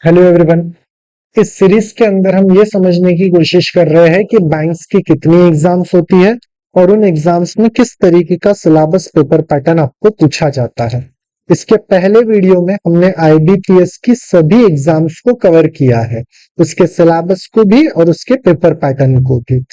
Hello everyone. इस series के अंदर हम ये समझने की कोशिश कर रहे हैं कि बैंक्स की कितनी एग्जाम्स होती है और उन एग्जाम्स में किस तरीके का सिलेबस पेपर पैटर्न आपको पूछा जाता है। इसके पहले वीडियो में हमने आईबीपीएस की सभी एग्जाम्स को कवर किया है, उसके सिलेबस को भी और उसके पेपर पैटर्न को भी।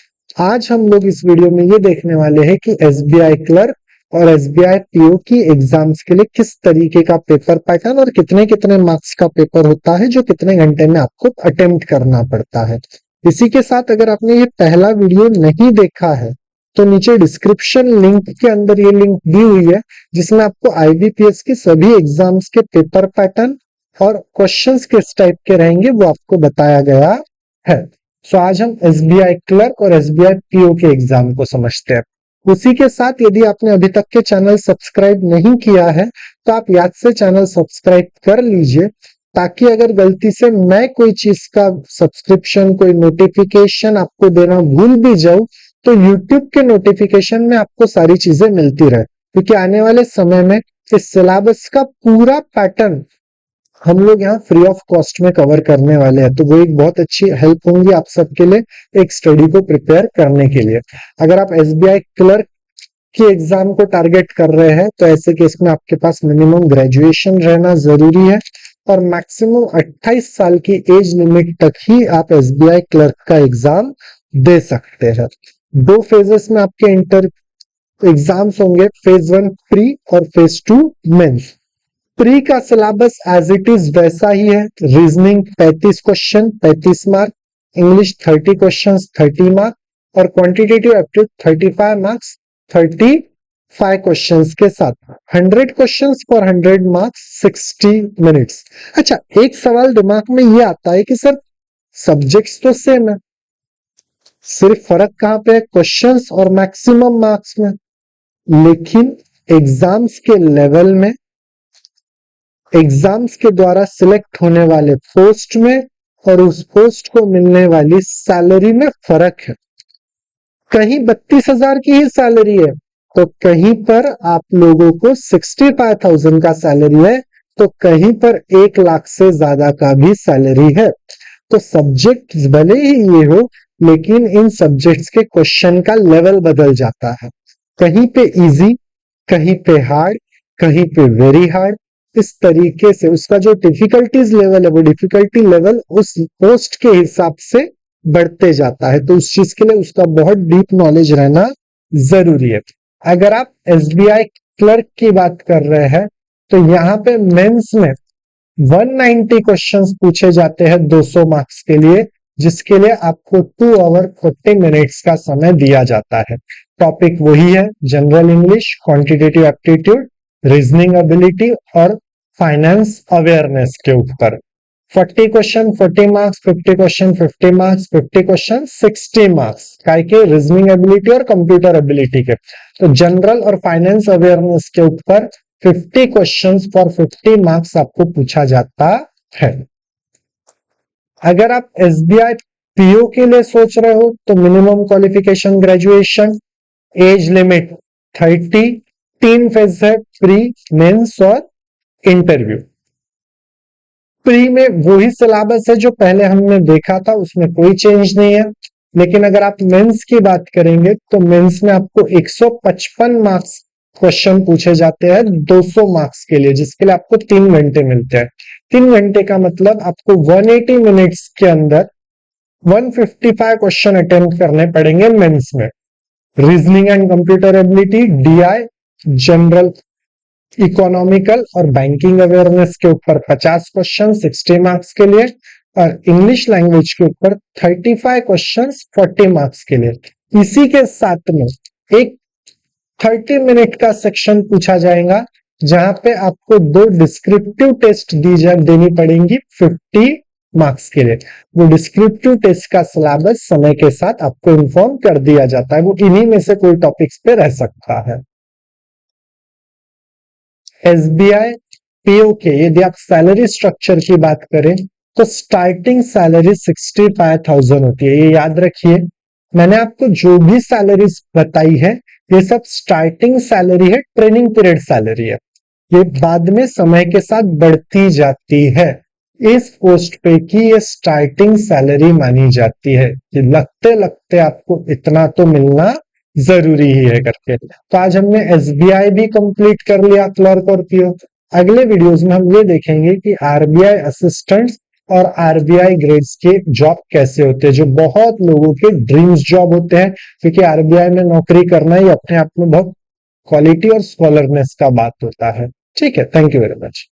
आज हम लोग इस वीडियो में ये देखने वाले हैं कि एसबीआई क्लर्क और एसबीआई पीओ की एग्जाम्स के लिए किस तरीके का पेपर पैटर्न और कितने कितने मार्क्स का पेपर होता है जो कितने घंटे में आपको अटेम्प्ट करना पड़ता है। इसी के साथ अगर आपने ये पहला वीडियो नहीं देखा है तो नीचे डिस्क्रिप्शन लिंक के अंदर ये लिंक दी हुई है जिसमें आपको आईबीपीएस की सभी एग्जाम्स के पेपर पैटर्न और क्वेश्चंस किस टाइप के रहेंगे वो आपको बताया गया है। सो आज हम एसबीआई क्लर्क और एसबीआई पीओ के एग्जाम को समझते हैं। उसी के साथ यदि आपने अभी तक के चैनल सब्सक्राइब नहीं किया है तो आप याद से चैनल सब्सक्राइब कर लीजिए, ताकि अगर गलती से मैं कोई चीज का सब्सक्रिप्शन कोई नोटिफिकेशन आपको देना भूल भी जाऊं तो यूट्यूब के नोटिफिकेशन में आपको सारी चीजें मिलती रहे, क्योंकि आने वाले समय में इस सिलेबस का पूरा पैटर्न हम लोग यहाँ फ्री ऑफ कॉस्ट में कवर करने वाले हैं, तो वो एक बहुत अच्छी हेल्प होंगी आप सबके लिए एक स्टडी को प्रिपेयर करने के लिए। अगर आप एसबीआई क्लर्क की एग्जाम को टारगेट कर रहे हैं तो ऐसे केस में आपके पास मिनिमम ग्रेजुएशन रहना जरूरी है और मैक्सिमम 28 साल की एज लिमिट तक ही आप एसबीआई क्लर्क का एग्जाम दे सकते हैं। दो फेजेस में आपके इंटर एग्जाम्स होंगे, फेज 1 प्री और फेज 2 मेंस। प्री का सिलेबस एज इट इज वैसा ही है। Reasoning 35 question 35 mark, English 30 question 30 mark और क्वांटिटेटिव एप्टीट्यूड 35 मार्क्स 35 क्वेश्चंस के साथ 100 क्वेश्चंस फॉर 100 मार्क्स 60 मिनट्स। अच्छा, एक सवाल दिमाग में ये आता है कि सर सब्जेक्ट्स तो सेम है, सिर्फ फर्क कहां पे है? क्वेश्चंस और मैक्सिमम मार्क्स में। लेकिन एग्जाम्स के लेवल में, एग्जाम्स के द्वारा सिलेक्ट होने वाले पोस्ट में और उस पोस्ट को मिलने वाली सैलरी में फर्क है। कहीं 32,000 की ही सैलरी है तो कहीं पर आप लोगों को 65,000 का सैलरी है, तो कहीं पर 1 लाख से ज्यादा का भी सैलरी है। तो सब्जेक्ट भले ही ये हो, लेकिन इन सब्जेक्ट्स के क्वेश्चन का लेवल बदल जाता है। कहीं पे इजी, कहीं पे हार्ड, कहीं पे वेरी हार्ड। इस तरीके से उसका जो डिफिकल्टीज लेवल है वो डिफिकल्टी लेवल उस पोस्ट के हिसाब से बढ़ते जाता है, तो उस चीज के लिए उसका बहुत डीप नॉलेज रहना जरूरी है। अगर आप एसबीआई क्लर्क की बात कर रहे हैं तो यहाँ पे मेंस में 190 क्वेश्चंस पूछे जाते हैं 200 मार्क्स के लिए, जिसके लिए आपको 2 आवर 40 मिनट्स का समय दिया जाता है। टॉपिक वही है, general English, quantitative aptitude, reasoning ability और फाइनेंस अवेयरनेस के ऊपर। 40 question 40 marks, 50 question 50 marks, 50 question 60 marks काय के? रीजनिंग एबिलिटी और कंप्यूटर एबिलिटी के। तो जनरल और फाइनेंस अवेयरनेस के ऊपर 50 क्वेश्चंस फॉर 50 मार्क्स आपको पूछा जाता है। अगर आप एसबीआई पीओ के लिए सोच रहे हो तो minimum qualification graduation, age limit 30, 3 phase है, प्री, मेंस और इंटरव्यू। प्री में वही सिलेबस है जो पहले हमने देखा था, उसमें कोई चेंज नहीं है। लेकिन अगर आप मेंस की बात करेंगे तो मेंस में आपको 155 मार्क्स क्वेश्चन पूछे जाते हैं 200 मार्क्स के लिए, जिसके लिए आपको 3 घंटे मिलते हैं। 3 घंटे का मतलब आपको 180 मिनट्स के अंदर 155 क्वेश्चन अटेम्प्ट करने पड़ेंगे मेंस में। Reasoning and computer ability, DI, general economical और बैंकिंग अवेयरनेस के ऊपर 50 क्वेश्चन 60 मार्क्स के लिए और इंग्लिश लैंग्वेज के ऊपर 35 क्वेश्चन 40 मार्क्स के लिए। इसी के साथ में एक 30 मिनट का सेक्शन पूछा जाएगा जहां पे आपको 2 डिस्क्रिप्टिव टेस्ट देनी पड़ेंगी 50 मार्क्स के लिए। वो डिस्क्रिप्टिव टेस्ट का सिलेबस समय के साथ आपको इन्फॉर्म कर दिया जाता है, वो इन्हीं में से कोई टॉपिक्स पे रह सकता है। एसबीआई पीओ के यदि आप सैलरी स्ट्रक्चर की बात करें तो स्टार्टिंग सैलरी 65,000 होती है। ये याद रखिए, मैंने आपको जो भी सैलरीज बताई है ये सब स्टार्टिंग सैलरी है, ट्रेनिंग पीरियड सैलरी है। ये बाद में समय के साथ बढ़ती जाती है। इस पोस्ट पे की ये स्टार्टिंग सैलरी मानी जाती है कि लगते लगते आपको इतना तो मिलना जरूरी ही है करके। तो आज हमने एसबीआई भी कंप्लीट कर लिया, क्लर्क और पीओ। अगले वीडियोस में हम ये देखेंगे कि आरबीआई असिस्टेंट और आरबीआई ग्रेड्स के जॉब कैसे होते हैं, जो बहुत लोगों के ड्रीम्स जॉब होते हैं, क्योंकि आरबीआई में नौकरी करना ही अपने आप में बहुत क्वालिटी और स्कॉलरनेस का बात होता है। ठीक है, थैंक यू वेरी मच।